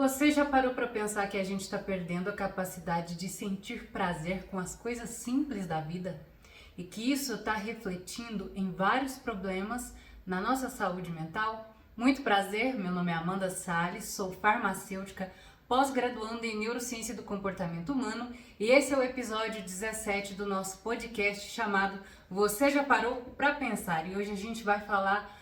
Você já parou para pensar que a gente está perdendo a capacidade de sentir prazer com as coisas simples da vida? E que isso está refletindo em vários problemas na nossa saúde mental? Muito prazer, meu nome é Amanda Salles, sou farmacêutica, pós-graduanda em Neurociência do Comportamento Humano e esse é o episódio 17 do nosso podcast chamado Você Já Parou para Pensar? E hoje a gente vai falar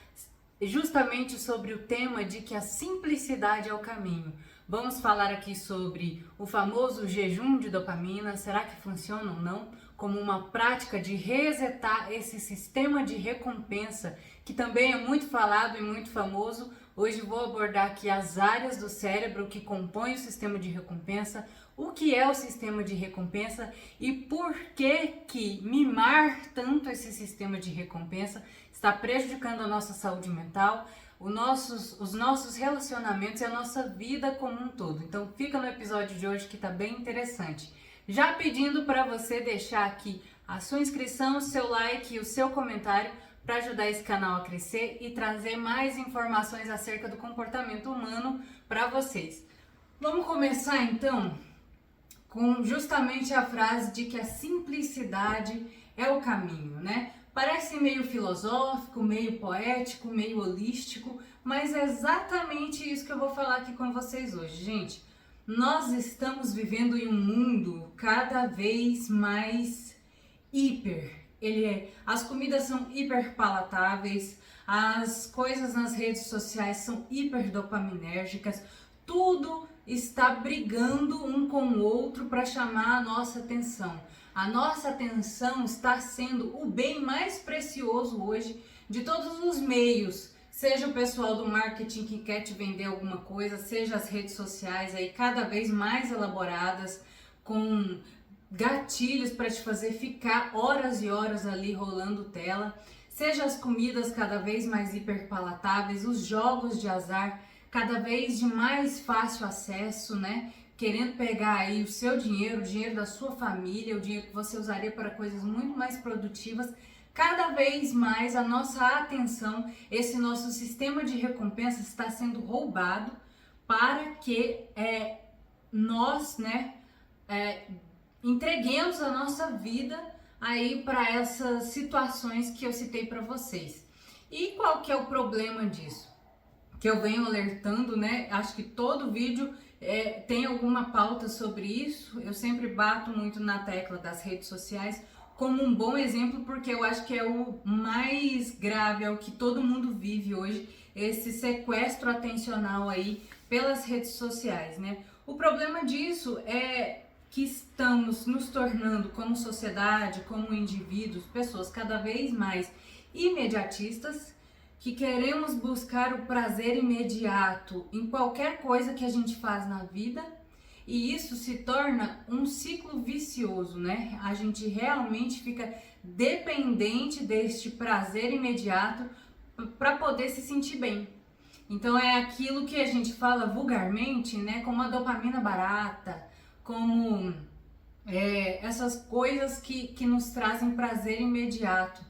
justamente sobre o tema de que a simplicidade é o caminho. Vamos falar aqui sobre o famoso jejum de dopamina, será que funciona ou não? Como uma prática de resetar esse sistema de recompensa, que também é muito falado e muito famoso. Hoje vou abordar aqui as áreas do cérebro que compõem o sistema de recompensa, o que é o sistema de recompensa e por que mimar tanto esse sistema de recompensa está prejudicando a nossa saúde mental, os nossos relacionamentos e a nossa vida como um todo. Então fica no episódio de hoje que está bem interessante. Já pedindo para você deixar aqui a sua inscrição, o seu like e o seu comentário para ajudar esse canal a crescer e trazer mais informações acerca do comportamento humano para vocês. Vamos começar então com justamente a frase de que a simplicidade é o caminho, né? Parece meio filosófico, meio poético, meio holístico, mas é exatamente isso que eu vou falar aqui com vocês hoje, gente. Nós estamos vivendo em um mundo cada vez mais as comidas são hiper palatáveis, as coisas nas redes sociais são hiper dopaminérgicas, tudo está brigando um com o outro para chamar a nossa atenção. A nossa atenção está sendo o bem mais precioso hoje de todos os meios, seja o pessoal do marketing que quer te vender alguma coisa, seja as redes sociais aí cada vez mais elaboradas, com gatilhos para te fazer ficar horas e horas ali rolando tela, seja as comidas cada vez mais hiperpalatáveis, os jogos de azar cada vez de mais fácil acesso, né? Querendo pegar aí o seu dinheiro, o dinheiro da sua família, o dinheiro que você usaria para coisas muito mais produtivas. Cada vez mais a nossa atenção, esse nosso sistema de recompensa está sendo roubado para que nós, entreguemos a nossa vida aí para essas situações que eu citei para vocês. E qual que é o problema disso? Que eu venho alertando, né? Acho que todo vídeo tem alguma pauta sobre isso. Eu sempre bato muito na tecla das redes sociais como um bom exemplo, porque eu acho que é o mais grave, é o que todo mundo vive hoje, esse sequestro atencional aí pelas redes sociais, né? O problema disso é que estamos nos tornando como sociedade, como indivíduos, pessoas cada vez mais imediatistas, que queremos buscar o prazer imediato em qualquer coisa que a gente faz na vida, e isso se torna um ciclo vicioso, né? A gente realmente fica dependente deste prazer imediato para poder se sentir bem. Então é aquilo que a gente fala vulgarmente, né? Como a dopamina barata, como essas coisas que nos trazem prazer imediato.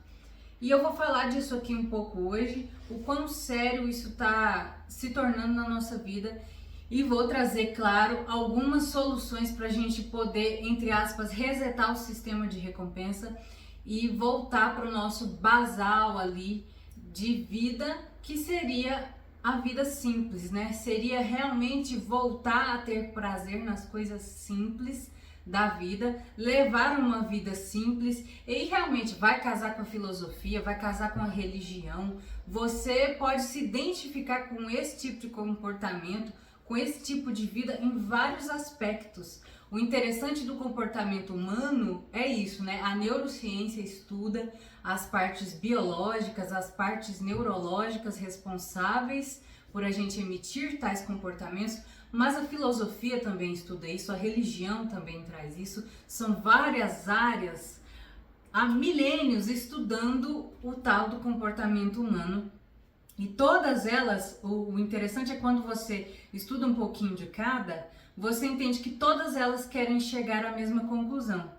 E eu vou falar disso aqui um pouco hoje, o quão sério isso está se tornando na nossa vida, e vou trazer, claro, algumas soluções para a gente poder, entre aspas, resetar o sistema de recompensa e voltar para o nosso basal ali de vida, que seria a vida simples, né? Seria realmente voltar a ter prazer nas coisas simples da vida, levar uma vida simples e realmente vai casar com a filosofia, vai casar com a religião. Você pode se identificar com esse tipo de comportamento, com esse tipo de vida em vários aspectos. O interessante do comportamento humano é isso, né? A neurociência estuda as partes biológicas, as partes neurológicas responsáveis por a gente emitir tais comportamentos, mas a filosofia também estuda isso, a religião também traz isso. São várias áreas há milênios estudando o tal do comportamento humano. E todas elas, o interessante é quando você estuda um pouquinho de cada, você entende que todas elas querem chegar à mesma conclusão.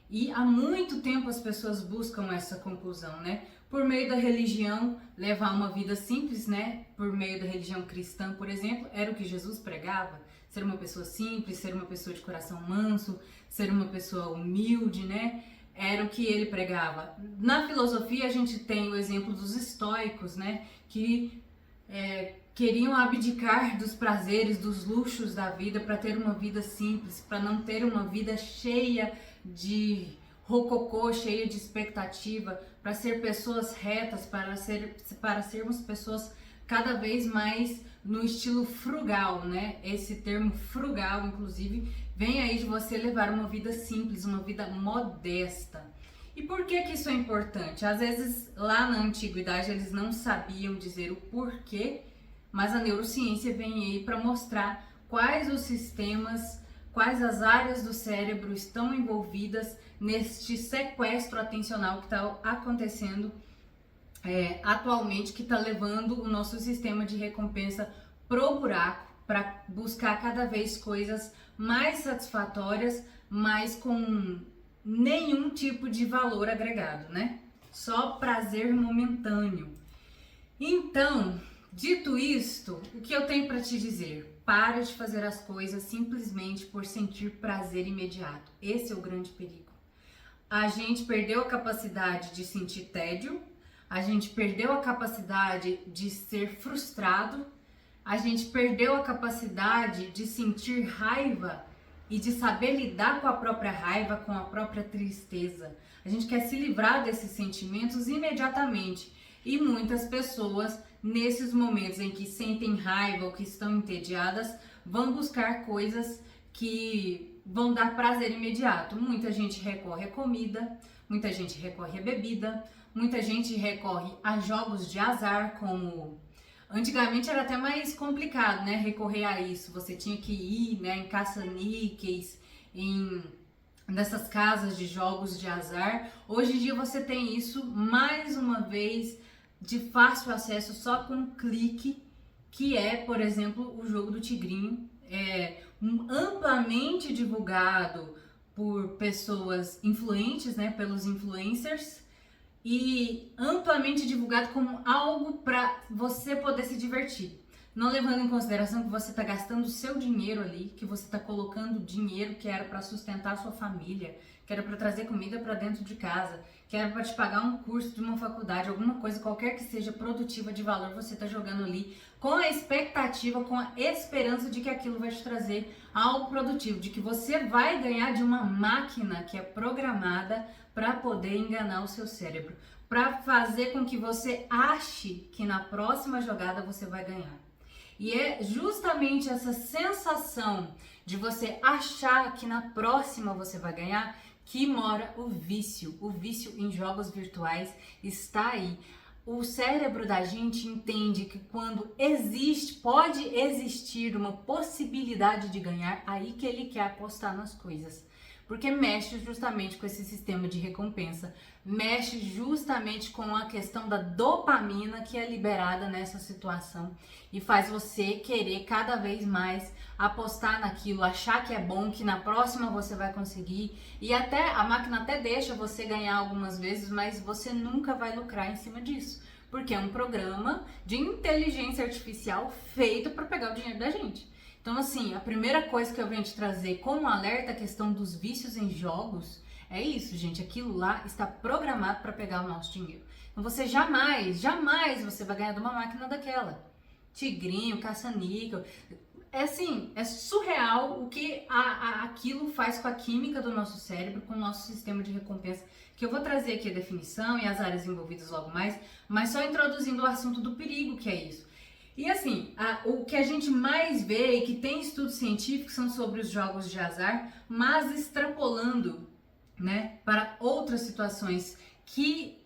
E há muito tempo as pessoas buscam essa conclusão, né? por meio da religião, levar uma vida simples, né? Por meio da religião cristã, por exemplo, era o que Jesus pregava. Ser uma pessoa simples, ser uma pessoa de coração manso, ser uma pessoa humilde, né? Era o que ele pregava. Na filosofia, a gente tem o exemplo dos estoicos, né? Que queriam abdicar dos prazeres, dos luxos da vida para ter uma vida simples, para não ter uma vida cheia de rococô, cheia de expectativa, para ser pessoas retas, para sermos pessoas cada vez mais no estilo frugal, né? Esse termo frugal, inclusive, vem aí de você levar uma vida simples, uma vida modesta. E por que que isso é importante? Às vezes, lá na antiguidade, eles não sabiam dizer o porquê, mas a neurociência vem aí para mostrar quais os sistemas, quais as áreas do cérebro estão envolvidas neste sequestro atencional que está acontecendo atualmente, que está levando o nosso sistema de recompensa pro buraco, para buscar cada vez coisas mais satisfatórias, mas com nenhum tipo de valor agregado, né? Só prazer momentâneo. Então, dito isto, o que eu tenho para te dizer? Para de fazer as coisas simplesmente por sentir prazer imediato. Esse é o grande perigo. A gente perdeu a capacidade de sentir tédio, a gente perdeu a capacidade de ser frustrado, a gente perdeu a capacidade de sentir raiva e de saber lidar com a própria raiva, com a própria tristeza. A gente quer se livrar desses sentimentos imediatamente. E muitas pessoas, nesses momentos em que sentem raiva ou que estão entediadas, vão buscar coisas que vão dar prazer imediato. Muita gente recorre à comida, muita gente recorre à bebida, muita gente recorre a jogos de azar, como... Antigamente era até mais complicado, né, recorrer a isso. Você tinha que ir, né, em caça-níqueis, nessas casas de jogos de azar. Hoje em dia você tem isso, mais uma vez, de fácil acesso, só com um clique, que é, por exemplo, o jogo do tigrinho. Amplamente divulgado por pessoas influentes, né, pelos influencers, e amplamente divulgado como algo para você poder se divertir, não levando em consideração que você está gastando o seu dinheiro ali, que você está colocando dinheiro que era para sustentar a sua família, que era para trazer comida para dentro de casa, que era para te pagar um curso de uma faculdade, alguma coisa qualquer que seja produtiva de valor, você está jogando ali com a expectativa, com a esperança de que aquilo vai te trazer algo produtivo, de que você vai ganhar de uma máquina que é programada para poder enganar o seu cérebro, para fazer com que você ache que na próxima jogada você vai ganhar. E é justamente essa sensação de você achar que na próxima você vai ganhar que mora o vício. O vício em jogos virtuais está aí. O cérebro da gente entende que quando pode existir uma possibilidade de ganhar, aí que ele quer apostar nas coisas. Porque mexe justamente com esse sistema de recompensa, mexe justamente com a questão da dopamina que é liberada nessa situação e faz você querer cada vez mais apostar naquilo, achar que é bom, que na próxima você vai conseguir, e até a máquina até deixa você ganhar algumas vezes, mas você nunca vai lucrar em cima disso, porque é um programa de inteligência artificial feito para pegar o dinheiro da gente. Então, assim, a primeira coisa que eu venho te trazer como alerta a questão dos vícios em jogos é isso, gente. Aquilo lá está programado para pegar o nosso dinheiro. Então, você jamais você vai ganhar de uma máquina daquela. Tigrinho, caça-níquel. É assim, é surreal o que aquilo faz com a química do nosso cérebro, com o nosso sistema de recompensa, que eu vou trazer aqui a definição e as áreas envolvidas logo mais, mas só introduzindo o assunto do perigo que é isso. E assim, o que a gente mais vê e que tem estudos científicos são sobre os jogos de azar, mas extrapolando, né, para outras situações que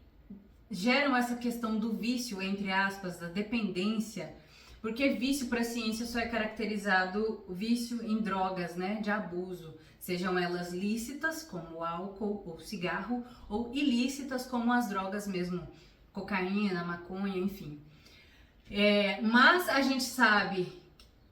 geram essa questão do vício, entre aspas, da dependência, porque vício para a ciência só é caracterizado vício em drogas, né, de abuso, sejam elas lícitas, como o álcool ou cigarro, ou ilícitas, como as drogas mesmo, cocaína, maconha, enfim. Mas a gente sabe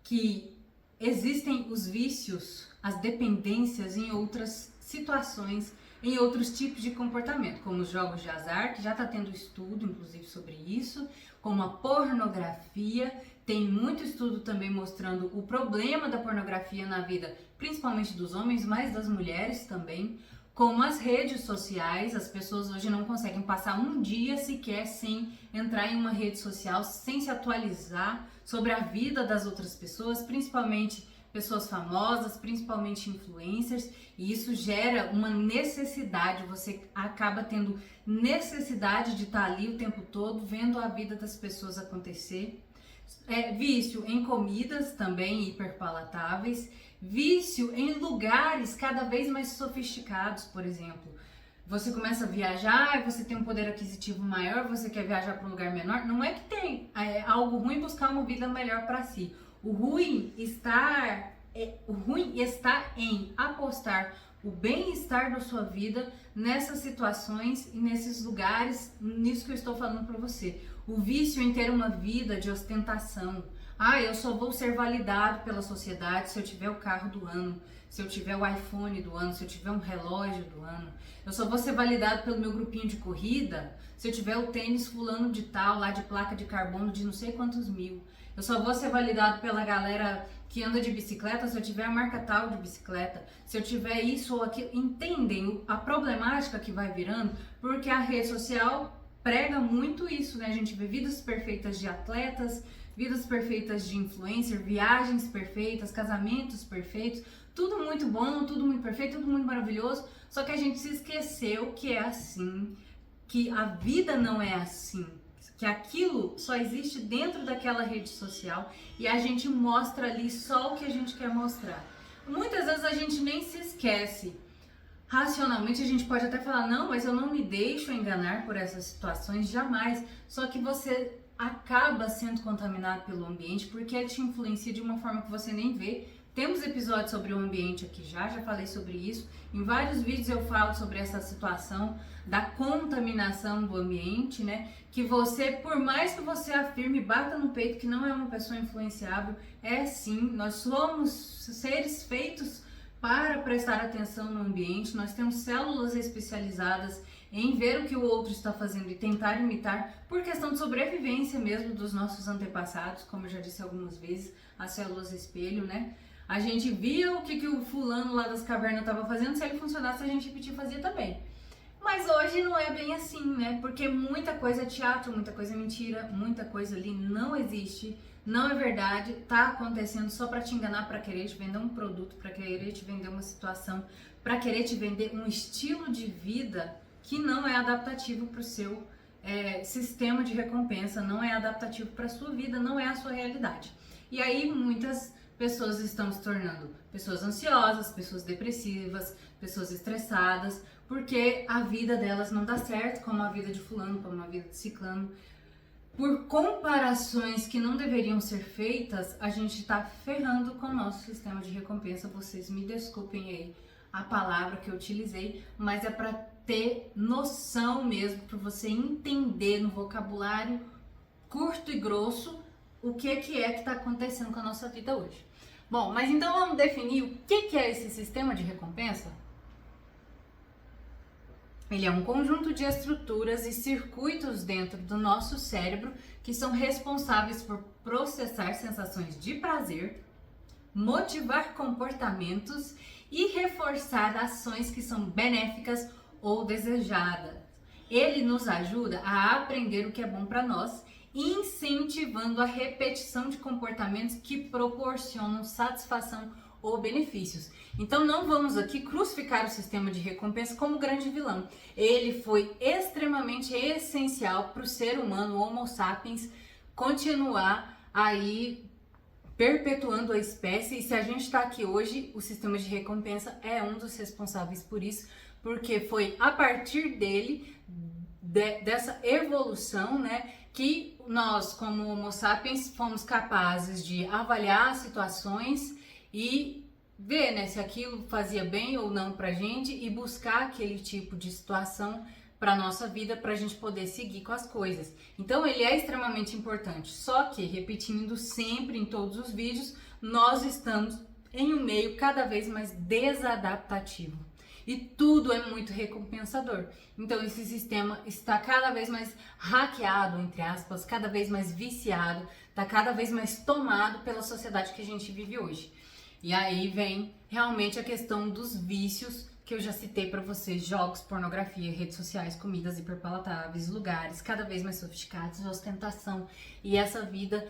que existem os vícios, as dependências em outras situações, em outros tipos de comportamento, como os jogos de azar, que já está tendo estudo, inclusive, sobre isso, como a pornografia. Tem muito estudo também mostrando o problema da pornografia na vida, principalmente dos homens, mas das mulheres também. Como as redes sociais, as pessoas hoje não conseguem passar um dia sequer sem entrar em uma rede social, sem se atualizar sobre a vida das outras pessoas, principalmente pessoas famosas, principalmente influencers, e isso gera uma necessidade, você acaba tendo necessidade de estar ali o tempo todo, vendo a vida das pessoas acontecer. Vício em comidas também hiperpalatáveis, vício em lugares cada vez mais sofisticados, por exemplo. Você começa a viajar, você tem um poder aquisitivo maior, você quer viajar para um lugar menor. Não é que tem algo ruim buscar uma vida melhor para si. O ruim está em apostar o bem-estar da sua vida nessas situações e nesses lugares, nisso que eu estou falando para você. O vício em ter uma vida de ostentação. Eu só vou ser validado pela sociedade se eu tiver o carro do ano, se eu tiver o iPhone do ano, se eu tiver um relógio do ano. Eu só vou ser validado pelo meu grupinho de corrida se eu tiver o tênis fulano de tal, lá de placa de carbono de não sei quantos mil. Eu só vou ser validado pela galera que anda de bicicleta se eu tiver a marca tal de bicicleta, se eu tiver isso ou aquilo. Entendem a problemática que vai virando? Porque a rede social prega muito isso, né? A gente vê vidas perfeitas de atletas, vidas perfeitas de influencer, viagens perfeitas, casamentos perfeitos, tudo muito bom, tudo muito perfeito, tudo muito maravilhoso, só que a gente se esqueceu que é assim, que a vida não é assim, que aquilo só existe dentro daquela rede social e a gente mostra ali só o que a gente quer mostrar. Muitas vezes a gente nem se esquece. Racionalmente a gente pode até falar, não, mas eu não me deixo enganar por essas situações, jamais. Só que você acaba sendo contaminado pelo ambiente porque ele te influencia de uma forma que você nem vê. Temos episódios sobre o ambiente aqui já falei sobre isso. Em vários vídeos eu falo sobre essa situação da contaminação do ambiente, né? Que você, por mais que você afirme, bata no peito que não é uma pessoa influenciável, é sim, nós somos seres feitos para prestar atenção no ambiente, nós temos células especializadas em ver o que o outro está fazendo e tentar imitar por questão de sobrevivência mesmo dos nossos antepassados, como eu já disse algumas vezes, as células espelho, né? A gente via o que o fulano lá das cavernas estava fazendo, se ele funcionasse a gente repetia e fazia também. Mas hoje não é bem assim, né? Porque muita coisa é teatro, muita coisa é mentira, muita coisa ali não existe, não é verdade, tá acontecendo só para te enganar, para querer te vender um produto, para querer te vender uma situação, para querer te vender um estilo de vida que não é adaptativo para o seu sistema de recompensa, não é adaptativo para a sua vida, não é a sua realidade. E aí muitas pessoas estão se tornando pessoas ansiosas, pessoas depressivas, pessoas estressadas, porque a vida delas não dá certo, como a vida de fulano, como a vida de ciclano. Por comparações que não deveriam ser feitas, a gente está ferrando com o nosso sistema de recompensa. Vocês me desculpem aí a palavra que eu utilizei, mas é para ter noção mesmo, para você entender no vocabulário curto e grosso o que está acontecendo com a nossa vida hoje. Bom, mas então vamos definir o que é esse sistema de recompensa? Ele é um conjunto de estruturas e circuitos dentro do nosso cérebro que são responsáveis por processar sensações de prazer, motivar comportamentos e reforçar ações que são benéficas ou desejadas. Ele nos ajuda a aprender o que é bom para nós, incentivando a repetição de comportamentos que proporcionam satisfação ou benefícios. Então não vamos aqui crucificar o sistema de recompensa como grande vilão. Ele foi extremamente essencial para o ser humano, o Homo sapiens, continuar aí perpetuando a espécie. E se a gente está aqui hoje, o sistema de recompensa é um dos responsáveis por isso, porque foi a partir dele, dessa evolução, né, que nós, como Homo sapiens, fomos capazes de avaliar situações e ver, né, se aquilo fazia bem ou não pra gente e buscar aquele tipo de situação para nossa vida, para a gente poder seguir com as coisas. Então ele é extremamente importante, só que, repetindo sempre em todos os vídeos, nós estamos em um meio cada vez mais desadaptativo. e tudo é muito recompensador. Então esse sistema está cada vez mais hackeado, entre aspas, cada vez mais viciado, está cada vez mais tomado pela sociedade que a gente vive hoje. E aí vem realmente a questão dos vícios que eu já citei para vocês: jogos, pornografia, redes sociais, comidas hiperpalatáveis, lugares cada vez mais sofisticados, ostentação e essa vida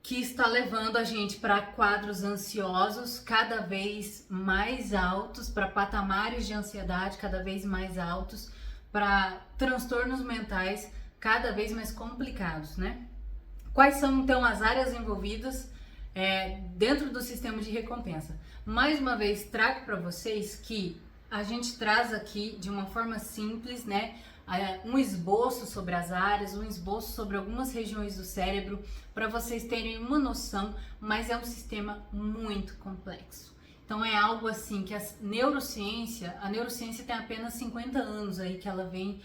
que está levando a gente para quadros ansiosos cada vez mais altos, para patamares de ansiedade cada vez mais altos, para transtornos mentais cada vez mais complicados, né? Quais são então as áreas envolvidas dentro do sistema de recompensa? Mais uma vez, trago para vocês que a gente traz aqui de uma forma simples, né, um esboço sobre as áreas, um esboço sobre algumas regiões do cérebro, para vocês terem uma noção, mas é um sistema muito complexo. Então é algo assim que a neurociência tem apenas 50 anos aí que ela vem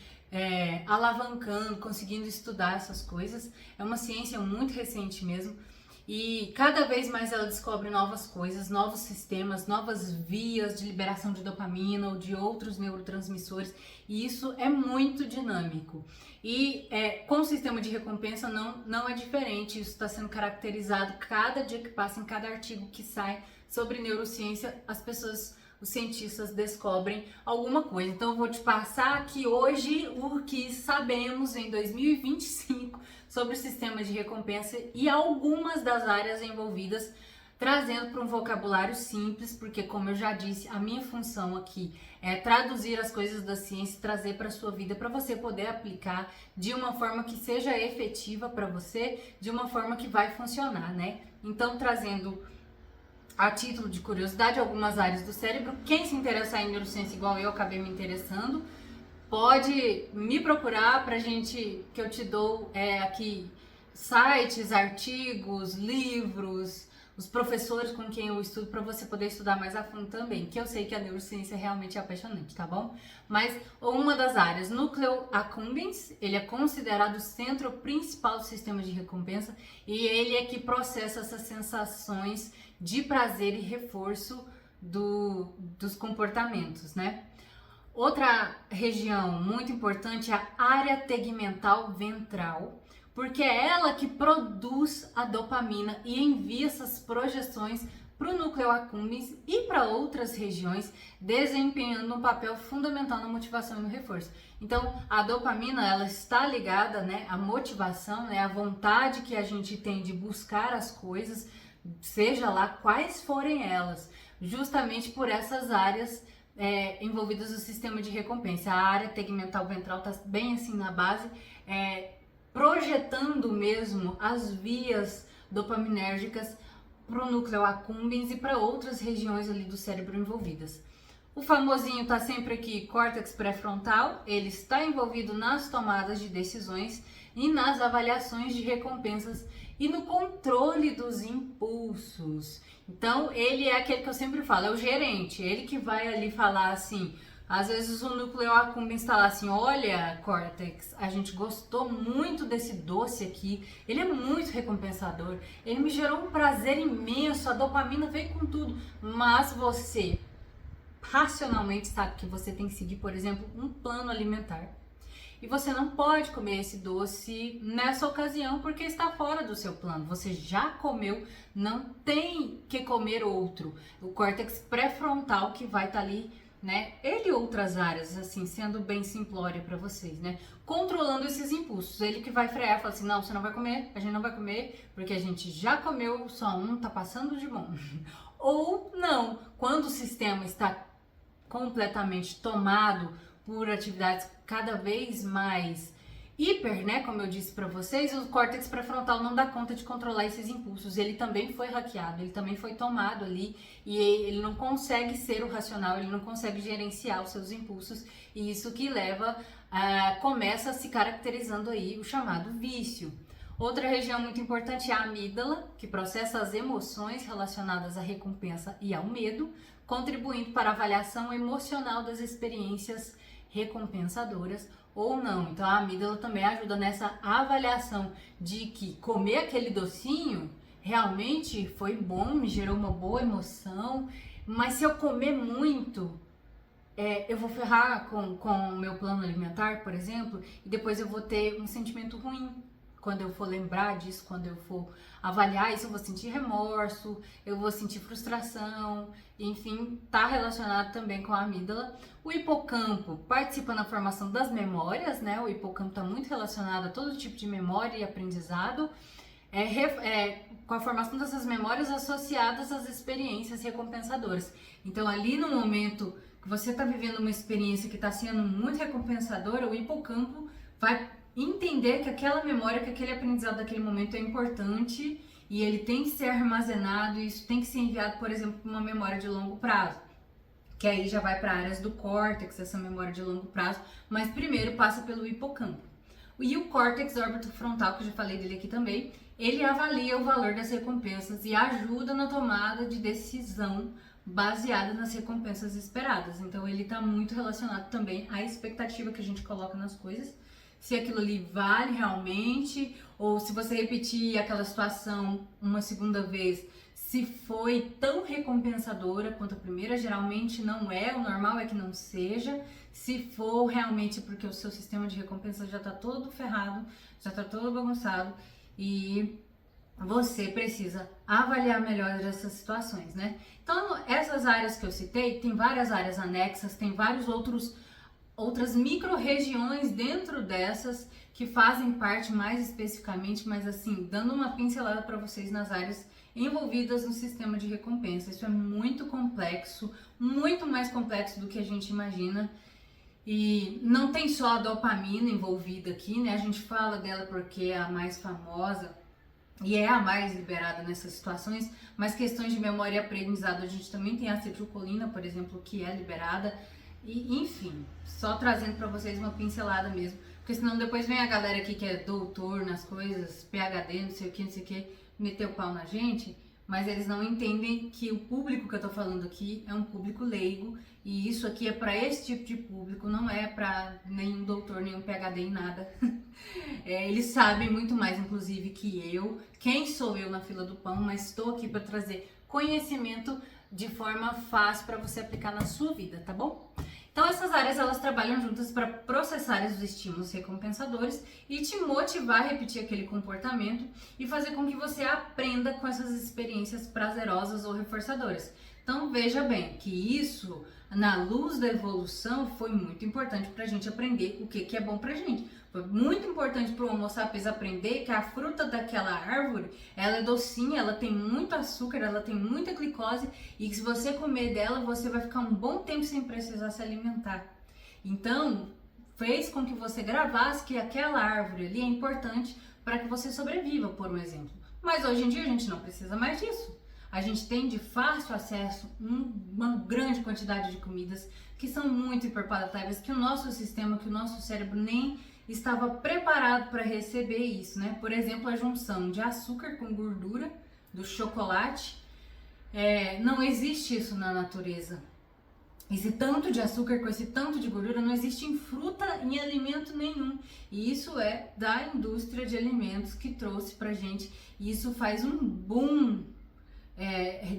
alavancando, conseguindo estudar essas coisas. É uma ciência muito recente mesmo. E cada vez mais ela descobre novas coisas, novos sistemas, novas vias de liberação de dopamina ou de outros neurotransmissores, e isso é muito dinâmico. E com o sistema de recompensa não é diferente, isso está sendo caracterizado cada dia que passa, em cada artigo que sai sobre neurociência, os cientistas descobrem alguma coisa. Então eu vou te passar aqui hoje o que sabemos em 2025 sobre o sistema de recompensa e algumas das áreas envolvidas, trazendo para um vocabulário simples, porque como eu já disse, a minha função aqui é traduzir as coisas da ciência e trazer para a sua vida, para você poder aplicar de uma forma que seja efetiva para você, de uma forma que vai funcionar, né? Então, trazendo a título de curiosidade algumas áreas do cérebro. Quem se interessar em neurociência igual eu acabei me interessando, pode me procurar pra gente, que eu te dou aqui sites, artigos, livros, os professores com quem eu estudo, para você poder estudar mais a fundo também, que eu sei que a neurociência realmente é apaixonante, tá bom? Mas uma das áreas, núcleo accumbens, ele é considerado o centro principal do sistema de recompensa e ele é que processa essas sensações de prazer e reforço dos comportamentos, né? Outra região muito importante é a área tegmental ventral, porque é ela que produz a dopamina e envia essas projeções para o núcleo accumbens e para outras regiões, desempenhando um papel fundamental na motivação e no reforço. Então, a dopamina, ela está ligada, né, à motivação, né, à vontade que a gente tem de buscar as coisas, seja lá quais forem elas, justamente por essas áreas envolvidas no sistema de recompensa. A área tegmental ventral está bem assim na base, projetando mesmo as vias dopaminérgicas para o núcleo accumbens e para outras regiões ali do cérebro envolvidas. O famosinho está sempre aqui, córtex pré-frontal, ele está envolvido nas tomadas de decisões e nas avaliações de recompensas e no controle dos impulsos. Então, ele é aquele que eu sempre falo, é o gerente, ele que vai ali falar assim, às vezes o núcleo accumbens está lá assim, olha, córtex, a gente gostou muito desse doce aqui, ele é muito recompensador, ele me gerou um prazer imenso, a dopamina veio com tudo, mas você racionalmente sabe que você tem que seguir, por exemplo, um plano alimentar. E você não pode comer esse doce nessa ocasião porque está fora do seu plano. Você já comeu, não tem que comer outro. O córtex pré-frontal que vai estar ali, né? Ele e outras áreas, assim, sendo bem simplório para vocês, né? Controlando esses impulsos. Ele que vai frear, fala assim, não, você não vai comer, a gente não vai comer porque a gente já comeu, só um tá passando de bom. Ou não, quando o sistema está completamente tomado por atividades cada vez mais hiper, né, como eu disse para vocês, o córtex pré-frontal não dá conta de controlar esses impulsos. Ele também foi hackeado, ele também foi tomado ali e ele não consegue ser o racional, ele não consegue gerenciar os seus impulsos e isso que leva, começa se caracterizando aí o chamado vício. Outra região muito importante é a amígdala, que processa as emoções relacionadas à recompensa e ao medo, contribuindo para a avaliação emocional das experiências recompensadoras ou não. Então a amígdala também ajuda nessa avaliação de que comer aquele docinho realmente foi bom, me gerou uma boa emoção, mas se eu comer muito, eu vou ferrar com o meu plano alimentar, por exemplo, e depois eu vou ter um sentimento ruim. Quando eu for lembrar disso, quando eu for avaliar isso, eu vou sentir remorso, eu vou sentir frustração, enfim, tá relacionado também com a amígdala. O hipocampo participa na formação das memórias, né? O hipocampo está muito relacionado a todo tipo de memória e aprendizado, com a formação dessas memórias associadas às experiências recompensadoras. Então, ali no momento que você está vivendo uma experiência que está sendo muito recompensadora, o hipocampo vai entender que aquela memória, que aquele aprendizado daquele momento é importante e ele tem que ser armazenado, e isso tem que ser enviado, por exemplo, para uma memória de longo prazo, que aí já vai para áreas do córtex, essa memória de longo prazo, mas primeiro passa pelo hipocampo. E o córtex orbitofrontal, que eu já falei dele aqui também, ele avalia o valor das recompensas e ajuda na tomada de decisão baseada nas recompensas esperadas. Então ele está muito relacionado também à expectativa que a gente coloca nas coisas, se aquilo ali vale realmente, ou se você repetir aquela situação uma segunda vez, se foi tão recompensadora quanto a primeira. Geralmente não é, o normal é que não seja. Se for realmente porque o seu sistema de recompensa já está todo ferrado, já está todo bagunçado, e você precisa avaliar melhor essas situações, né? Então, essas áreas que eu citei, tem várias áreas anexas, tem vários outras micro-regiões dentro dessas que fazem parte mais especificamente, mas assim, dando uma pincelada para vocês nas áreas envolvidas no sistema de recompensa. Isso é muito complexo, muito mais complexo do que a gente imagina. E não tem só a dopamina envolvida aqui, né? A gente fala dela porque é a mais famosa e é a mais liberada nessas situações, mas questões de memória e aprendizado, a gente também tem a acetilcolina, por exemplo, que é liberada. E, enfim, só trazendo para vocês uma pincelada mesmo, porque senão depois vem a galera aqui que é doutor nas coisas, PhD, não sei o que, meter o pau na gente, mas eles não entendem que o público que eu tô falando aqui é um público leigo, e isso aqui é para esse tipo de público, não é para nenhum doutor, nenhum PhD em nada. Eles sabem muito mais, inclusive, que eu. Quem sou eu na fila do pão, mas estou aqui para trazer conhecimento de forma fácil para você aplicar na sua vida, tá bom? Então essas áreas, elas trabalham juntas para processar os estímulos recompensadores e te motivar a repetir aquele comportamento e fazer com que você aprenda com essas experiências prazerosas ou reforçadoras. Então veja bem que isso, na luz da evolução, foi muito importante para a gente aprender o que é bom para a gente. Foi muito importante para o Homo sapiens aprender que a fruta daquela árvore, ela é docinha, ela tem muito açúcar, ela tem muita glicose, e que se você comer dela, você vai ficar um bom tempo sem precisar se alimentar. Então, fez com que você gravasse que aquela árvore ali é importante para que você sobreviva, por um exemplo. Mas hoje em dia a gente não precisa mais disso. A gente tem de fácil acesso uma grande quantidade de comidas que são muito hiperpalatáveis, que o nosso sistema, que o nosso cérebro nem estava preparado para receber isso, né? Por exemplo, a junção de açúcar com gordura do chocolate, não existe isso na natureza. Esse tanto de açúcar com esse tanto de gordura não existe em fruta, em alimento nenhum. E isso é da indústria de alimentos que trouxe pra gente. E isso faz um boom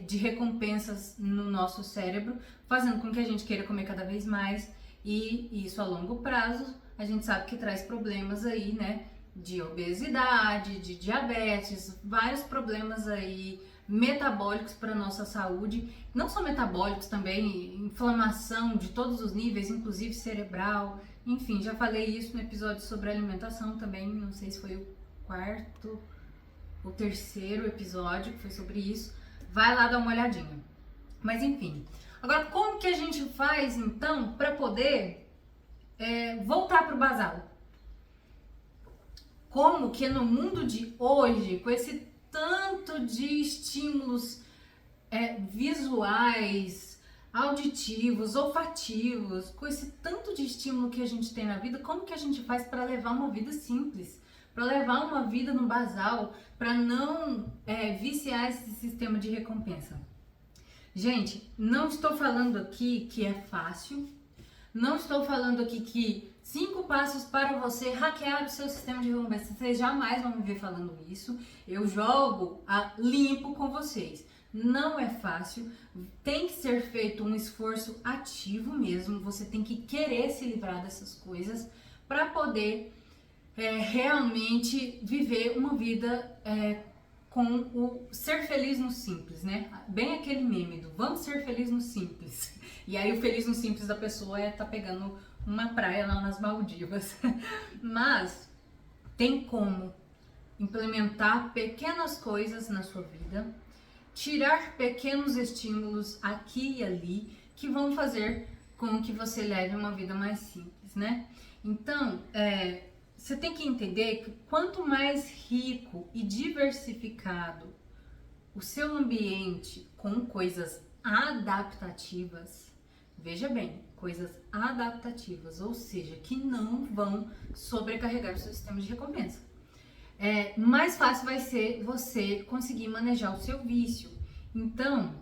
de recompensas no nosso cérebro, fazendo com que a gente queira comer cada vez mais. E isso a longo prazo, a gente sabe que traz problemas aí, né? De obesidade, de diabetes, vários problemas aí metabólicos para nossa saúde, não só metabólicos, também inflamação de todos os níveis, inclusive cerebral. Enfim, já falei isso no episódio sobre alimentação também, não sei se foi o quarto ou terceiro episódio que foi sobre isso. Vai lá dar uma olhadinha. Mas enfim, agora como que a gente faz então para poder voltar para o basal? Como que no mundo de hoje, com esse tanto de estímulos visuais, auditivos, olfativos, com esse tanto de estímulo que a gente tem na vida, como que a gente faz para levar uma vida simples? Para levar uma vida no basal, para não viciar esse sistema de recompensa? Gente, não estou falando aqui que é fácil, não estou falando aqui que 5 passos para você hackear o seu sistema de recompensa. Vocês jamais vão me ver falando isso. Eu jogo a limpo com vocês. não é fácil, tem que ser feito um esforço ativo mesmo, você tem que querer se livrar dessas coisas para poder realmente viver uma vida com o ser feliz no simples, né? Bem aquele meme do vamos ser felizes no simples. E aí o feliz no simples da pessoa tá pegando uma praia lá nas Maldivas. Mas tem como implementar pequenas coisas na sua vida, tirar pequenos estímulos aqui e ali que vão fazer com que você leve uma vida mais simples, né? Então, você tem que entender que quanto mais rico e diversificado o seu ambiente com coisas adaptativas, veja bem, coisas adaptativas, ou seja, que não vão sobrecarregar o seu sistema de recompensa, mais fácil vai ser você conseguir manejar o seu vício. Então,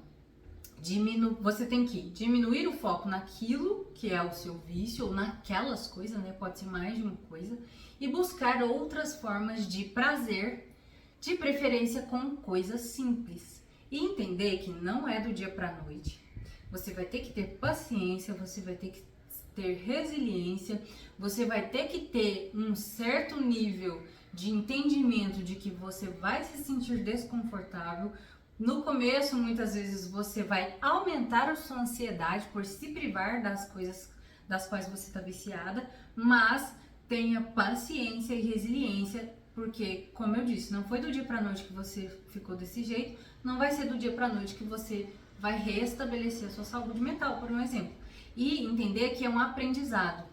você tem que diminuir o foco naquilo que é o seu vício ou naquelas coisas, né? Pode ser mais de uma coisa, e buscar outras formas de prazer, de preferência com coisas simples. E entender que não é do dia para a noite. Você vai ter que ter paciência, você vai ter que ter resiliência, você vai ter que ter um certo nível de entendimento de que você vai se sentir desconfortável. No começo, muitas vezes, você vai aumentar a sua ansiedade por se privar das coisas das quais você está viciada, mas tenha paciência e resiliência, porque, como eu disse, não foi do dia para a noite que você ficou desse jeito, não vai ser do dia para a noite que você vai restabelecer a sua saúde mental, por um exemplo. E entender que é um aprendizado.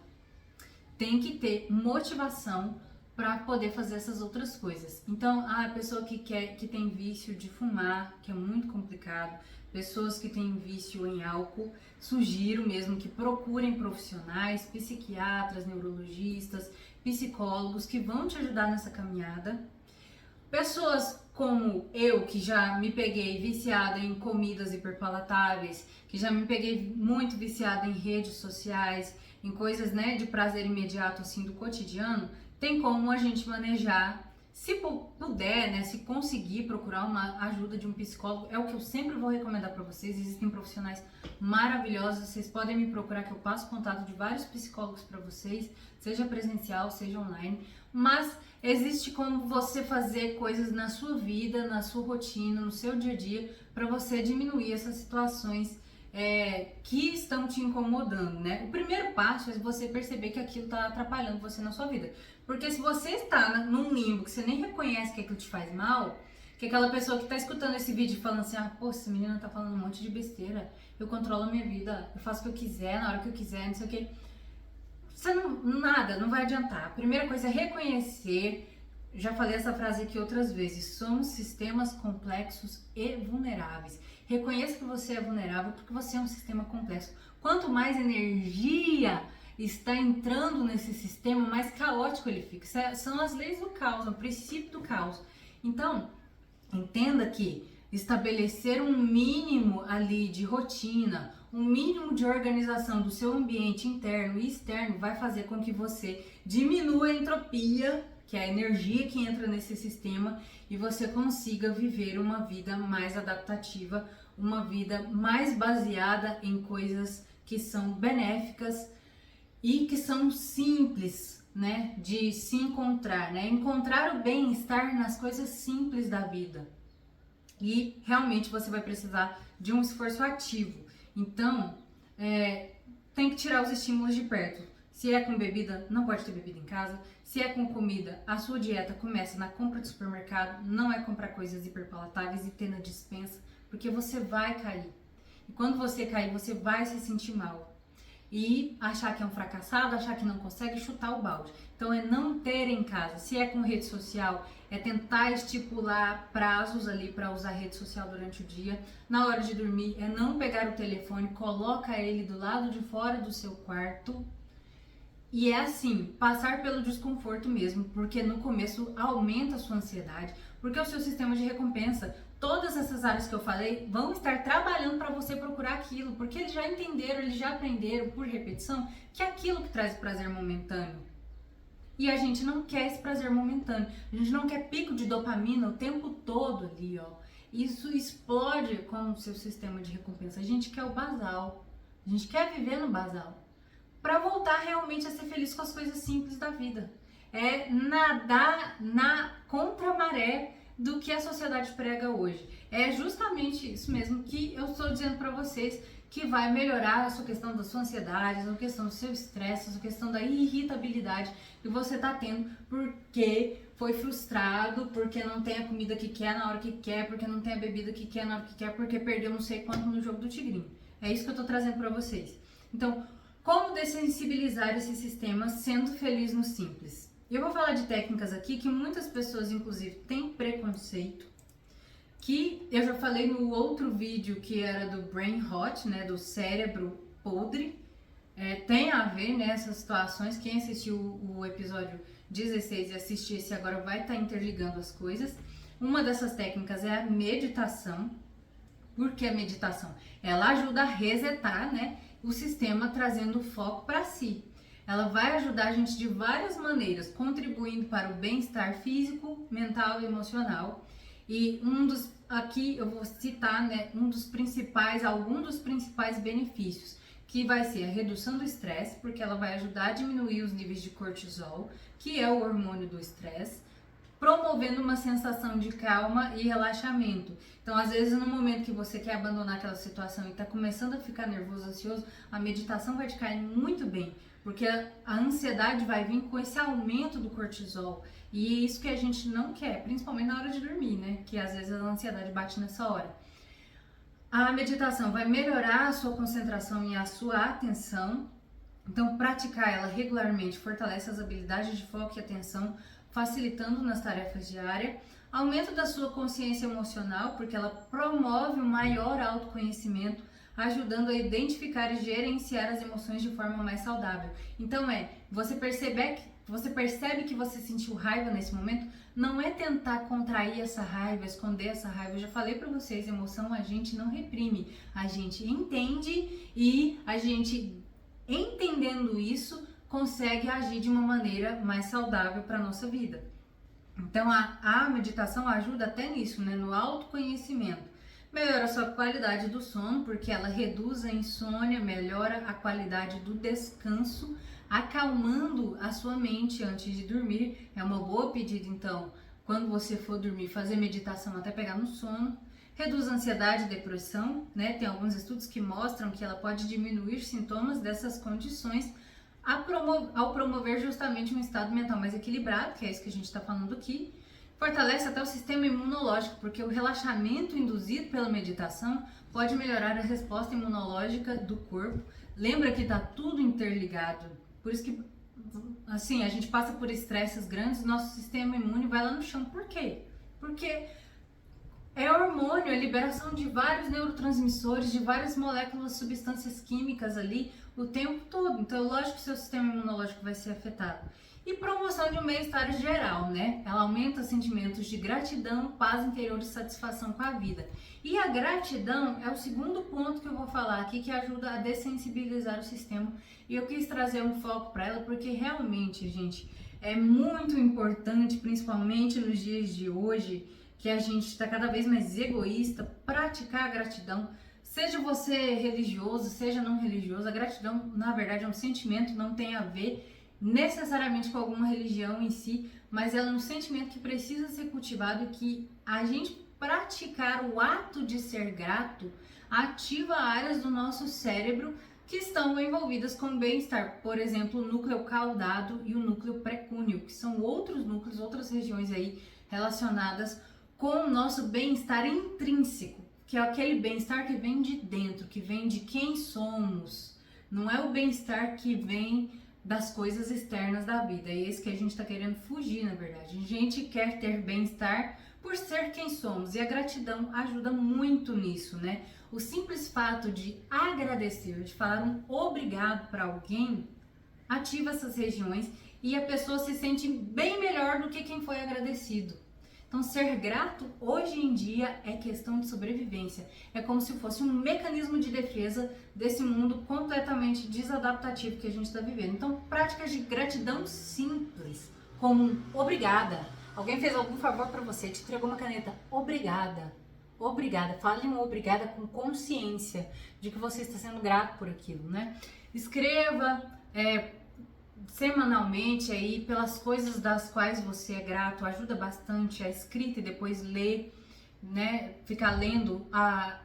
Tem que ter motivação para poder fazer essas outras coisas. Então, a pessoa que tem vício de fumar, que é muito complicado, pessoas que têm vício em álcool, sugiro mesmo que procurem profissionais, psiquiatras, neurologistas, psicólogos que vão te ajudar nessa caminhada. Pessoas como eu, que já me peguei viciada em comidas hiperpalatáveis, que já me peguei muito viciada em redes sociais, em coisas, né, de prazer imediato assim do cotidiano, tem como a gente manejar, se puder, né, se conseguir procurar uma ajuda de um psicólogo, é o que eu sempre vou recomendar para vocês. Existem profissionais maravilhosos, vocês podem me procurar que eu passo contato de vários psicólogos para vocês, seja presencial, seja online, mas existe como você fazer coisas na sua vida, na sua rotina, no seu dia a dia, para você diminuir essas situações que estão te incomodando, né? O primeiro passo é você perceber que aquilo está atrapalhando você na sua vida. Porque se você está num limbo que você nem reconhece que aquilo te faz mal, que aquela pessoa que está escutando esse vídeo falando assim, pô, essa menina tá falando um monte de besteira, eu controlo a minha vida, eu faço o que eu quiser, na hora que eu quiser, não sei o que. Você não vai adiantar. A primeira coisa é reconhecer, já falei essa frase aqui outras vezes, somos sistemas complexos e vulneráveis. Reconheça que você é vulnerável porque você é um sistema complexo. Quanto mais energia está entrando nesse sistema, mais caótico ele fica. São as leis do caos, o princípio do caos. Então, entenda que estabelecer um mínimo ali de rotina, um mínimo de organização do seu ambiente interno e externo vai fazer com que você diminua a entropia, que é a energia que entra nesse sistema, e você consiga viver uma vida mais adaptativa, uma vida mais baseada em coisas que são benéficas e que são simples, né, de se encontrar, né, encontrar o bem-estar nas coisas simples da vida. E realmente você vai precisar de um esforço ativo. Então, tem que tirar os estímulos de perto. Se é com bebida, não pode ter bebida em casa. Se é com comida, a sua dieta começa na compra de supermercado, não é comprar coisas hiperpalatáveis e ter na despensa, porque você vai cair. E quando você cair, você vai se sentir mal. E achar que é um fracassado, achar que não consegue, chutar o balde. Então é não ter em casa. Se é com rede social, é tentar estipular prazos ali para usar rede social durante o dia. Na hora de dormir, é não pegar o telefone, coloca ele do lado de fora do seu quarto. E é assim, passar pelo desconforto mesmo, porque no começo aumenta a sua ansiedade, porque o seu sistema de recompensa, todas essas áreas que eu falei, vão estar trabalhando para você procurar aquilo, porque eles já entenderam, eles já aprenderam por repetição que é aquilo que traz prazer momentâneo. E a gente não quer esse prazer momentâneo, a gente não quer pico de dopamina o tempo todo ali, ó. isso explode com o seu sistema de recompensa. A gente quer o basal, a gente quer viver no basal, para voltar realmente a ser feliz com as coisas simples da vida. É nadar na contramaré do que a sociedade prega hoje. É justamente isso mesmo que eu estou dizendo para vocês, que vai melhorar a sua questão da sua ansiedade, a sua questão do seu estresse, a sua questão da irritabilidade que você está tendo porque foi frustrado, porque não tem a comida que quer na hora que quer, porque não tem a bebida que quer na hora que quer, porque perdeu não sei quanto no jogo do tigrinho. É isso que eu estou trazendo para vocês. Então, como dessensibilizar esse sistema sendo feliz no simples? Eu vou falar de técnicas aqui que muitas pessoas, inclusive, têm preconceito, que eu já falei no outro vídeo que era do brain rot, né, do cérebro podre. Tem a ver nessas situações. Quem assistiu o episódio 16 e assistir esse agora vai estar interligando as coisas. Uma dessas técnicas é a meditação. Por que a meditação? Ela ajuda a resetar, né, o sistema, trazendo o foco para si. Ela vai ajudar a gente de várias maneiras, contribuindo para o bem-estar físico, mental e emocional. E aqui eu vou citar, né, alguns dos principais benefícios, que vai ser a redução do estresse, porque ela vai ajudar a diminuir os níveis de cortisol, que é o hormônio do estresse, promovendo uma sensação de calma e relaxamento. Então, às vezes, no momento que você quer abandonar aquela situação e está começando a ficar nervoso, ansioso, a meditação vai te cair muito bem, porque a ansiedade vai vir com esse aumento do cortisol. E é isso que a gente não quer, principalmente na hora de dormir, né? Que às vezes a ansiedade bate nessa hora. A meditação vai melhorar a sua concentração e a sua atenção. Então, praticar ela regularmente fortalece as habilidades de foco e atenção, facilitando nas tarefas diárias. Aumento da sua consciência emocional, porque ela promove um maior autoconhecimento, ajudando a identificar e gerenciar as emoções de forma mais saudável. Então, você percebe que você sentiu raiva nesse momento, não é tentar contrair essa raiva, esconder essa raiva. Eu já falei para vocês, emoção a gente não reprime, a gente entende, e a gente, entendendo isso, consegue agir de uma maneira mais saudável para a nossa vida. Então, a meditação ajuda até nisso, né? No autoconhecimento. Melhora a sua qualidade do sono, porque ela reduz a insônia, melhora a qualidade do descanso, acalmando a sua mente antes de dormir. É uma boa pedida, então, quando você for dormir, fazer meditação até pegar no sono. Reduz a ansiedade e depressão, né? Tem alguns estudos que mostram que ela pode diminuir sintomas dessas condições ao promover justamente um estado mental mais equilibrado, que é isso que a gente está falando aqui. Fortalece até o sistema imunológico, porque o relaxamento induzido pela meditação pode melhorar a resposta imunológica do corpo. Lembra que está tudo interligado. Por isso que, assim, a gente passa por estresses grandes, nosso sistema imune vai lá no chão. Por quê? Porque é hormônio, é liberação de vários neurotransmissores, de várias moléculas, substâncias químicas ali o tempo todo. Então, lógico que seu sistema imunológico vai ser afetado. E promoção de um bem-estar geral, né? Ela aumenta sentimentos de gratidão, paz interior e satisfação com a vida. E a gratidão é o segundo ponto que eu vou falar aqui, que ajuda a dessensibilizar o sistema. E eu quis trazer um foco para ela, porque realmente, gente, é muito importante, principalmente nos dias de hoje, que a gente está cada vez mais egoísta, praticar a gratidão. Seja você religioso, seja não religioso, a gratidão, na verdade, é um sentimento, não tem a ver necessariamente com alguma religião em si, mas ela é um sentimento que precisa ser cultivado, e que a gente praticar o ato de ser grato ativa áreas do nosso cérebro que estão envolvidas com o bem-estar. Por exemplo, o núcleo caudado e o núcleo precúneo, que são outros núcleos, outras regiões aí relacionadas com o nosso bem-estar intrínseco, que é aquele bem-estar que vem de dentro, que vem de quem somos. Não é o bem-estar que vem das coisas externas da vida. É esse que a gente está querendo fugir, na verdade. A gente quer ter bem-estar por ser quem somos, e a gratidão ajuda muito nisso, né? O simples fato de agradecer, de falar um obrigado para alguém, ativa essas regiões e a pessoa se sente bem melhor do que quem foi agradecido. Então, ser grato hoje em dia é questão de sobrevivência. É como se fosse um mecanismo de defesa desse mundo completamente desadaptativo que a gente está vivendo. Então, práticas de gratidão simples, como obrigada. Alguém fez algum favor para você, te entregou uma caneta, obrigada. obrigada. Fale um obrigada com consciência de que você está sendo grato por aquilo, né? Escreva semanalmente aí pelas coisas das quais você é grato. Ajuda bastante a escrita e depois ler, né, ficar lendo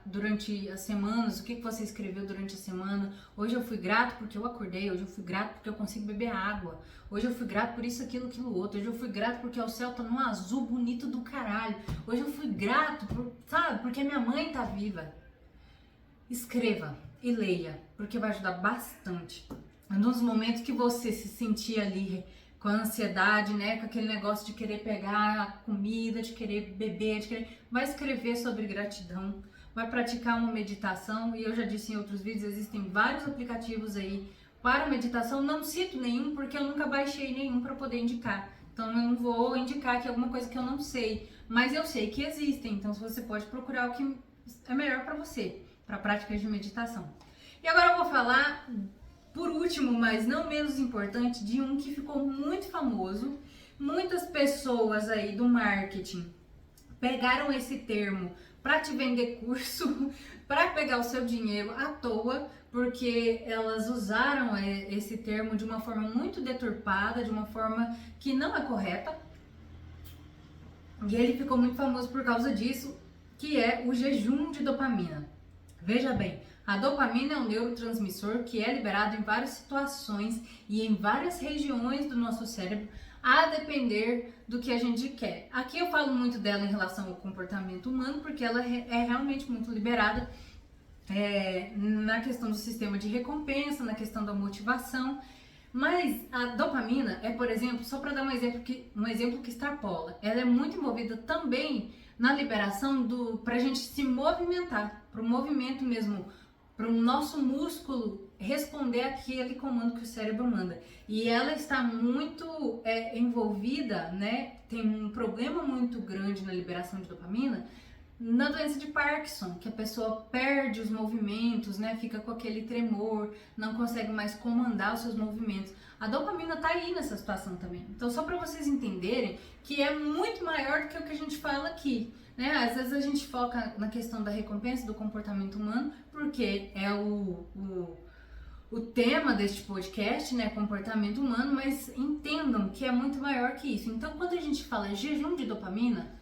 durante as semanas, o que você escreveu durante a semana. Hoje eu fui grato porque eu acordei, hoje eu fui grato porque eu consigo beber água, hoje eu fui grato por isso, aquilo, outro, hoje eu fui grato porque o céu tá num azul bonito do caralho, hoje eu fui grato porque minha mãe tá viva. Escreva e leia, porque vai ajudar bastante. Nos momentos que você se sentir ali com a ansiedade, né, com aquele negócio de querer pegar a comida, de querer beber, vai escrever sobre gratidão, vai praticar uma meditação, e eu já disse em outros vídeos, existem vários aplicativos aí para meditação, não cito nenhum porque eu nunca baixei nenhum para poder indicar, então eu não vou indicar aqui alguma coisa que eu não sei, mas eu sei que existem, então você pode procurar o que é melhor para você, para práticas de meditação. E agora eu vou falar, por último, mas não menos importante, de um que ficou muito famoso. Muitas pessoas aí do marketing pegaram esse termo para te vender curso, para pegar o seu dinheiro à toa, porque elas usaram esse termo de uma forma muito deturpada, de uma forma que não é correta. E ele ficou muito famoso por causa disso, que é o jejum de dopamina. Veja bem, a dopamina é um neurotransmissor que é liberado em várias situações e em várias regiões do nosso cérebro, a depender do que a gente quer. Aqui eu falo muito dela em relação ao comportamento humano, porque ela é realmente muito liberada na questão do sistema de recompensa, na questão da motivação. Mas a dopamina é, por exemplo, só para dar um exemplo que extrapola, ela é muito envolvida também na liberação para a gente se movimentar, para o movimento mesmo, para o nosso músculo responder àquele comando que o cérebro manda. E ela está muito envolvida, né? Tem um problema muito grande na liberação de dopamina na doença de Parkinson, que a pessoa perde os movimentos, né? Fica com aquele tremor, não consegue mais comandar os seus movimentos. A dopamina tá aí nessa situação também. Então, só para vocês entenderem que é muito maior do que o que a gente fala aqui, né? Às vezes a gente foca na questão da recompensa do comportamento humano, porque é o tema deste podcast, né? Comportamento humano, mas entendam que é muito maior que isso. Então, quando a gente fala jejum de dopamina,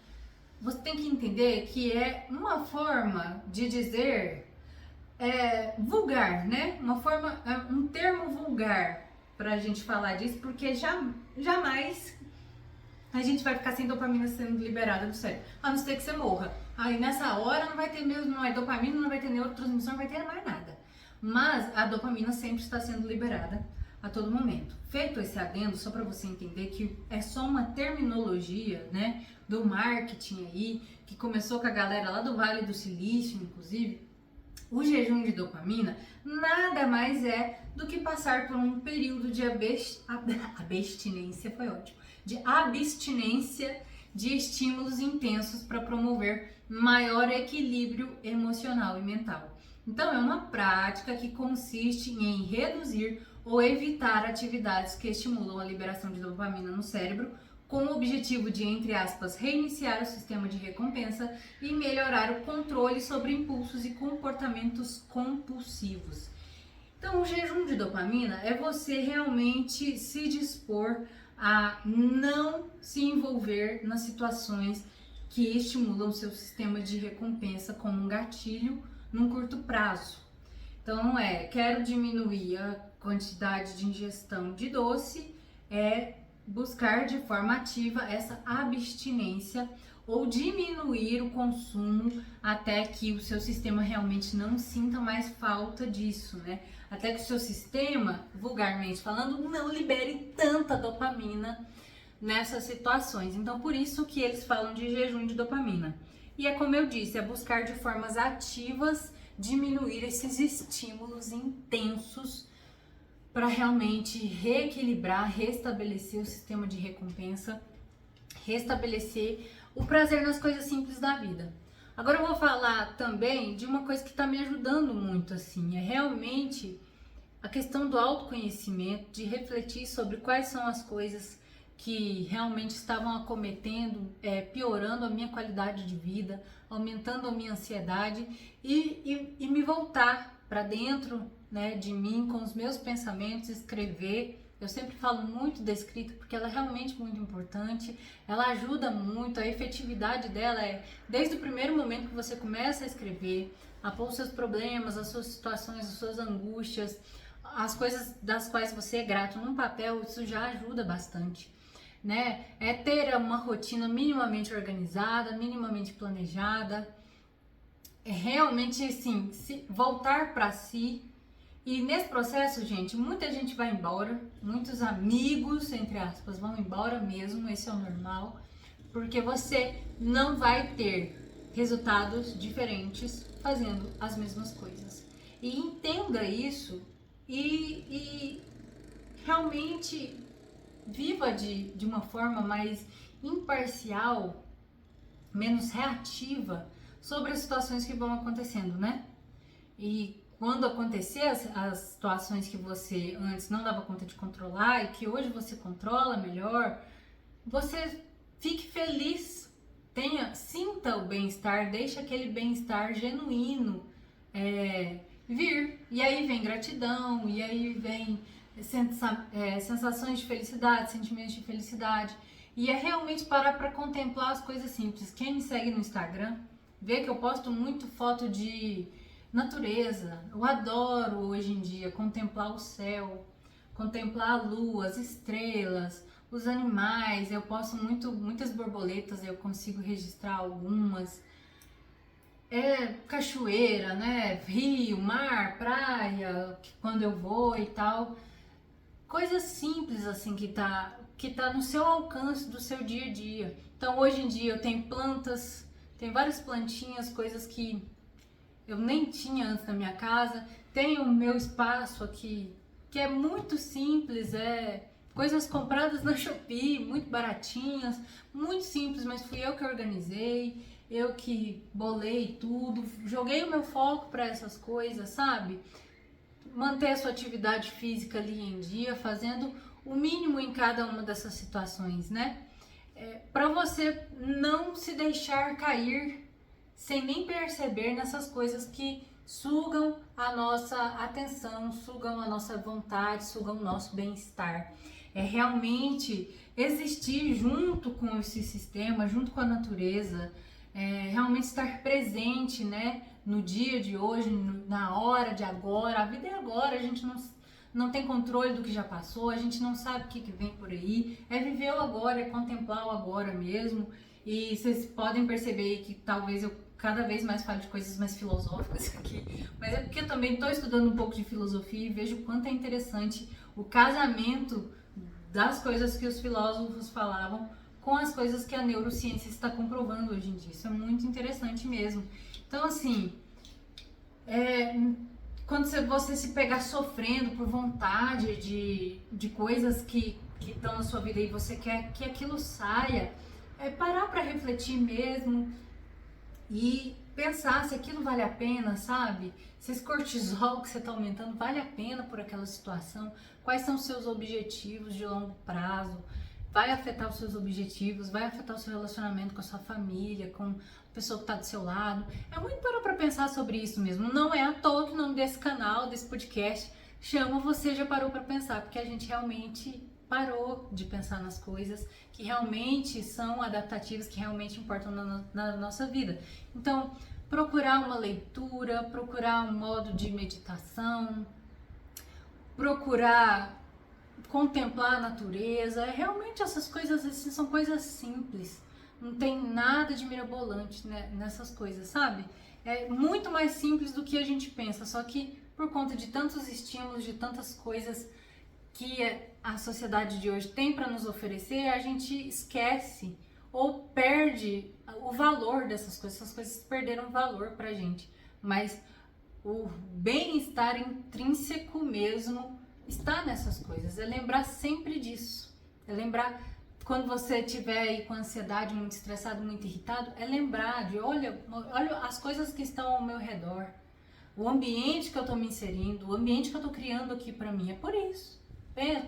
você tem que entender que é uma forma de dizer vulgar, né? Um termo vulgar pra gente falar disso, porque jamais a gente vai ficar sem dopamina sendo liberada do cérebro, a não ser que você morra. Aí nessa hora não vai ter mesmo, não é dopamina, não vai ter neurotransmissão, não vai ter mais nada. Mas a dopamina sempre está sendo liberada a todo momento. Feito esse adendo, só para você entender que é só uma terminologia, né, do marketing aí, que começou com a galera lá do Vale do Silício, inclusive. O jejum de dopamina nada mais é do que passar por um período de abstinência, foi ótimo, de abstinência de estímulos intensos para promover maior equilíbrio emocional e mental. Então, é uma prática que consiste em reduzir ou evitar atividades que estimulam a liberação de dopamina no cérebro, com o objetivo de, entre aspas, reiniciar o sistema de recompensa e melhorar o controle sobre impulsos e comportamentos compulsivos. Então, o jejum de dopamina é você realmente se dispor a não se envolver nas situações que estimulam o seu sistema de recompensa como um gatilho num curto prazo. Então, não é, quero diminuir a quantidade de ingestão de doce, buscar de forma ativa essa abstinência ou diminuir o consumo até que o seu sistema realmente não sinta mais falta disso, né? Até que o seu sistema, vulgarmente falando, não libere tanta dopamina nessas situações. Então, por isso que eles falam de jejum de dopamina. E é como eu disse, é buscar de formas ativas diminuir esses estímulos intensos para realmente reequilibrar, restabelecer o sistema de recompensa, restabelecer o prazer nas coisas simples da vida. Agora eu vou falar também de uma coisa que está me ajudando muito, assim, é realmente a questão do autoconhecimento, de refletir sobre quais são as coisas que realmente estavam acometendo, piorando a minha qualidade de vida, aumentando a minha ansiedade e me voltar para dentro, né, de mim com os meus pensamentos, escrever. Eu sempre falo muito da escrita porque ela é realmente muito importante, ela ajuda muito, a efetividade dela é desde o primeiro momento que você começa a escrever, a pôr os seus problemas, as suas situações, as suas angústias, as coisas das quais você é grato num papel, isso já ajuda bastante, né? É ter uma rotina minimamente organizada, minimamente planejada, é realmente assim, voltar para si. E nesse processo, gente, muita gente vai embora, muitos amigos, entre aspas, vão embora mesmo, esse é o normal, porque você não vai ter resultados diferentes fazendo as mesmas coisas. E entenda isso e realmente viva de uma forma mais imparcial, menos reativa sobre as situações que vão acontecendo, né? E quando acontecer as situações que você antes não dava conta de controlar e que hoje você controla melhor, você fique feliz, sinta o bem-estar, deixe aquele bem-estar genuíno vir. E aí vem gratidão, e aí vem sensações de felicidade, sentimentos de felicidade. E é realmente parar para contemplar as coisas simples. Quem me segue no Instagram vê que eu posto muito foto de natureza. Eu adoro hoje em dia contemplar o céu, contemplar a lua, as estrelas, os animais. Eu posto muitas borboletas, eu consigo registrar algumas. Cachoeira, né? Rio, mar, praia, quando eu vou e tal. Coisas simples assim que tá no seu alcance do seu dia a dia. Então hoje em dia eu tenho plantas, tem várias plantinhas, coisas que eu nem tinha antes na minha casa. Tenho o meu espaço aqui, que é muito simples, coisas compradas na Shopee, muito baratinhas, muito simples, mas fui eu que organizei, eu que bolei tudo, joguei o meu foco para essas coisas, sabe? Manter a sua atividade física ali em dia, fazendo o mínimo em cada uma dessas situações, né? Para você não se deixar cair sem nem perceber nessas coisas que sugam a nossa atenção, sugam a nossa vontade, sugam o nosso bem-estar. É realmente existir junto com esse sistema, junto com a natureza, realmente estar presente, né, no dia de hoje, na hora de agora. A vida é agora, a gente não tem controle do que já passou, a gente não sabe o que vem por aí. É viver o agora, é contemplar o agora mesmo. E vocês podem perceber que talvez eu cada vez mais falo de coisas mais filosóficas aqui, mas é porque eu também estou estudando um pouco de filosofia e vejo o quanto é interessante o casamento das coisas que os filósofos falavam com as coisas que a neurociência está comprovando hoje em dia. Isso é muito interessante mesmo. Então, assim, quando você se pegar sofrendo por vontade de coisas que estão na sua vida e você quer que aquilo saia, parar para refletir mesmo e pensar se aquilo vale a pena, sabe? Se esse cortisol que você está aumentando vale a pena por aquela situação, quais são os seus objetivos de longo prazo, vai afetar os seus objetivos, vai afetar o seu relacionamento com a sua família, com a pessoa que está do seu lado. É muito para pensar sobre isso mesmo. Não é à toa que o nome desse canal, desse podcast, chama Você Já Parou para Pensar, porque a gente realmente parou de pensar nas coisas que realmente são adaptativas, que realmente importam na nossa vida. Então, procurar uma leitura, procurar um modo de meditação, procurar contemplar a natureza, realmente essas coisas assim são coisas simples, não tem nada de mirabolante, né, nessas coisas, sabe? É muito mais simples do que a gente pensa, só que por conta de tantos estímulos, de tantas coisas que a sociedade de hoje tem para nos oferecer, a gente esquece ou perde o valor dessas coisas. Essas coisas perderam valor pra gente, mas o bem-estar intrínseco mesmo está nessas coisas. É lembrar sempre disso, é lembrar quando você estiver aí com ansiedade, muito estressado, muito irritado, é lembrar de olha as coisas que estão ao meu redor, o ambiente que eu estou me inserindo, o ambiente que eu estou criando aqui para mim. É por isso.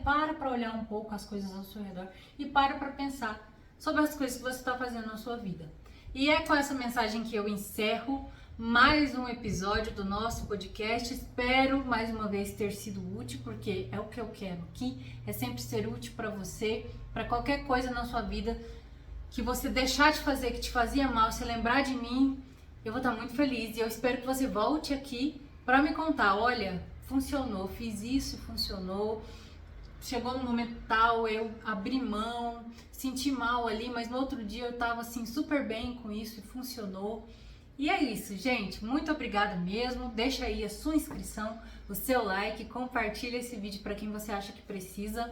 para olhar um pouco as coisas ao seu redor e para pensar sobre as coisas que você está fazendo na sua vida. E é com essa mensagem que eu encerro mais um episódio do nosso podcast. Espero mais uma vez ter sido útil, porque é o que eu quero aqui, é sempre ser útil para você, para qualquer coisa na sua vida que você deixar de fazer, que te fazia mal, se lembrar de mim, eu vou estar muito feliz. E eu espero que você volte aqui para me contar, olha, funcionou, fiz isso, funcionou, chegou no momento tal, eu abri mão, senti mal ali, mas no outro dia eu tava assim super bem com isso e funcionou. E é isso, gente, muito obrigada mesmo, deixa aí a sua inscrição, o seu like, compartilha esse vídeo para quem você acha que precisa.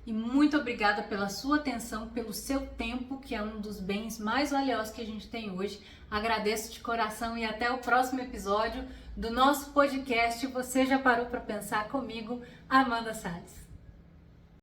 E muito obrigada pela sua atenção, pelo seu tempo, que é um dos bens mais valiosos que a gente tem hoje. Agradeço de coração e até o próximo episódio do nosso podcast Você Já Parou para Pensar comigo, Amanda Salles.